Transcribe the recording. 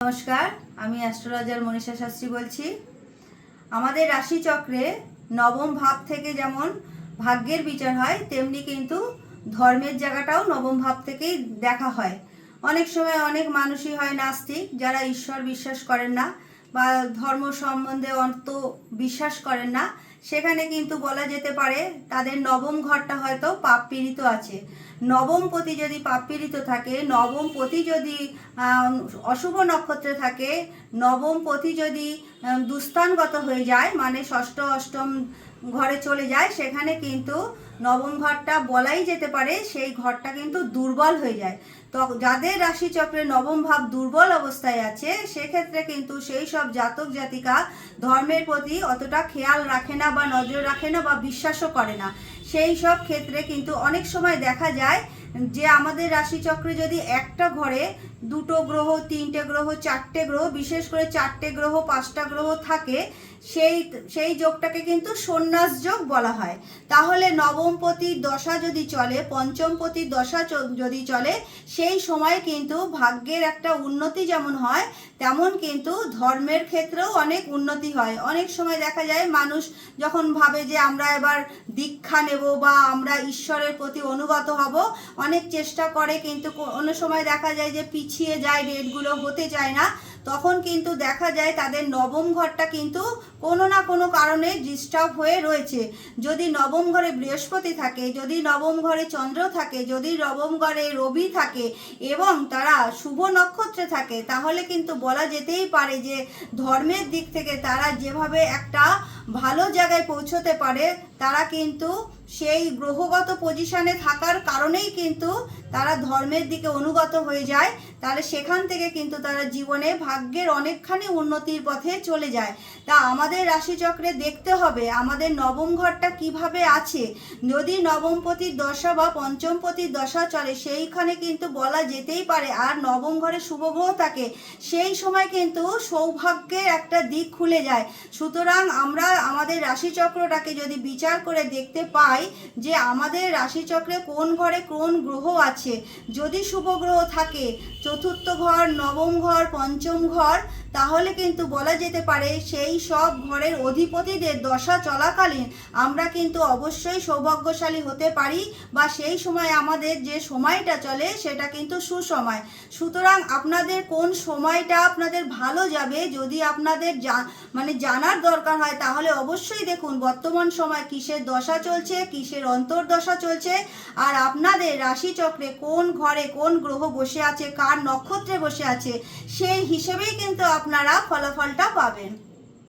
নমস্কার, আমি অ্যাস্ট্রোলজার মনীষা শাস্ত্রী বলছি। আমাদের রাশিচক্রে নবম ভাব থেকে যেমন ভাগ্যের বিচার হয়, তেমনি কিন্তু ধর্মের জায়গাটাও নবম ভাব থেকেই দেখা হয়। অনেক সময় অনেক মানুষই হয় নাস্তিক, যারা ঈশ্বর বিশ্বাস করেন না বা ধর্ম সম্বন্ধে অন্ত বিশ্বাস করেন না। সেখানে কিন্তু বলা যেতে পারে তাদের নবম ঘরটা হয়তো পাপ পীড়িত আছে। নবম পতি যদি পাপ পীড়িত থাকে, নবম পতি যদি অশুভ নক্ষত্রে থাকে, নবম পতি যদি দুস্থানগত হয়ে যায়, মানে ষষ্ঠ অষ্টম ঘরে চলে যায়, সেখানে কিন্তু নবম ঘরটা বলাই যেতে পারে সেই ঘরটা কিন্তু দুর্বল হয়ে যায়। তো যাদের রাশিচক্রে নবম ভাব দুর্বল অবস্থায় আছে, সেক্ষেত্রে কিন্তু সেই সব জাতক জাতিকা ধর্মের প্রতি অতটা খেয়াল রাখে না বা নজর রাখে না বা বিশ্বাসও করে না। সেই সব ক্ষেত্রে কিন্তু অনেক সময় দেখা যায় যে আমাদের রাশিচক্রে যদি একটা ঘরে দুটো গ্রহ, তিনটে গ্রহ, চারটে গ্রহ, বিশেষ করে চারটে গ্রহ, পাঁচটা গ্রহ থাকে, সেই যোগটাকে কিন্তু সন্ন্যাস যোগ বলা হয়। তাহলে নবমপতির দশা যদি চলে, পঞ্চমপতির দশা যদি চলে, সেই সময় কিন্তু ভাগ্যের একটা উন্নতি যেমন হয়, তেমন কিন্তু ধর্মের ক্ষেত্রেও অনেক উন্নতি হয়। অনেক সময় দেখা যায় মানুষ যখন ভাবে যে আমরা এবার দীক্ষা নেব বা আমরা ঈশ্বরের প্রতি অনুগত হব, অনেক চেষ্টা করে, কিন্তু কোনো সময় দেখা যায় যে পিছিয়ে যায়, ডেটগুলো হতে চায় না। তখন কিন্তু দেখা যায় তাদের নবম ঘরটা কিন্তু কোনো না কোনো কারণে ডিস্টার্ব হয়ে রয়েছে। যদি নবম ঘরে বৃহস্পতি থাকে, যদি নবম ঘরে চন্দ্র থাকে, যদি নবম ঘরে রবি থাকে এবং তারা শুভ নক্ষত্রে থাকে, তাহলে কিন্তু বলা যেতেই পারে যে ধর্মের দিক থেকে তারা যেভাবে একটা ভালো জায়গায় পৌঁছতে পারে, তারা কিন্তু সেই গ্রহগত পজিশনে থাকার কারণেই কিন্তু তারা ধর্মের দিকে অনুগত হয়ে যায়। তাহলে সেখান থেকে কিন্তু তারা জীবনে ভাগ্যের অনেকখানি উন্নতির পথে চলে যায়। তা আমাদের রাশিচক্রে দেখতে হবে আমাদের নবম ঘরটা কিভাবে আছে। যদি নবমপতির দশা বা পঞ্চমপতির দশা চলে, সেইখানে কিন্তু বলা যেতেই পারে, আর নবম ঘরে শুভ গ্রহ থাকে, সেই সময় কিন্তু সৌভাগ্যের একটা দিক খুলে যায়। সুতরাং আমরা আমাদের রাশিচক্রটাকে যদি বিচার করে দেখতে পাই যে আমাদের রাশিচক্রে কোন ঘরে কোন গ্রহ আছে, যদি শুভ গ্রহ থাকে চতুর্থ ঘর, নবম ঘর, পঞ্চম ঘর, তাহলে কিন্তু বলা যেতে পারে সেই সব ঘরের অধিপতিদের দশা চলাকালীন আমরা কিন্তু অবশ্যই সৌভাগ্যশালী হতে পারি, বা সেই সময় আমাদের যে সময়টা চলে সেটা কিন্তু সুসময়। সুতরাং আপনাদের কোন সময়টা আপনাদের ভালো যাবে, যদি আপনাদের জানার দরকার হয়, তাহলে অবশ্যই দেখুন বর্তমান সময় কিসের দশা চলছে, কিসের অন্তর্দশা চলছে, আর আপনাদের রাশিচক্রে কোন ঘরে কোন গ্রহ বসে আছে, কার নক্ষত্রে বসে আছে, সেই হিসেবেই কিন্তু আপনারা ফলাফলটা পাবেন।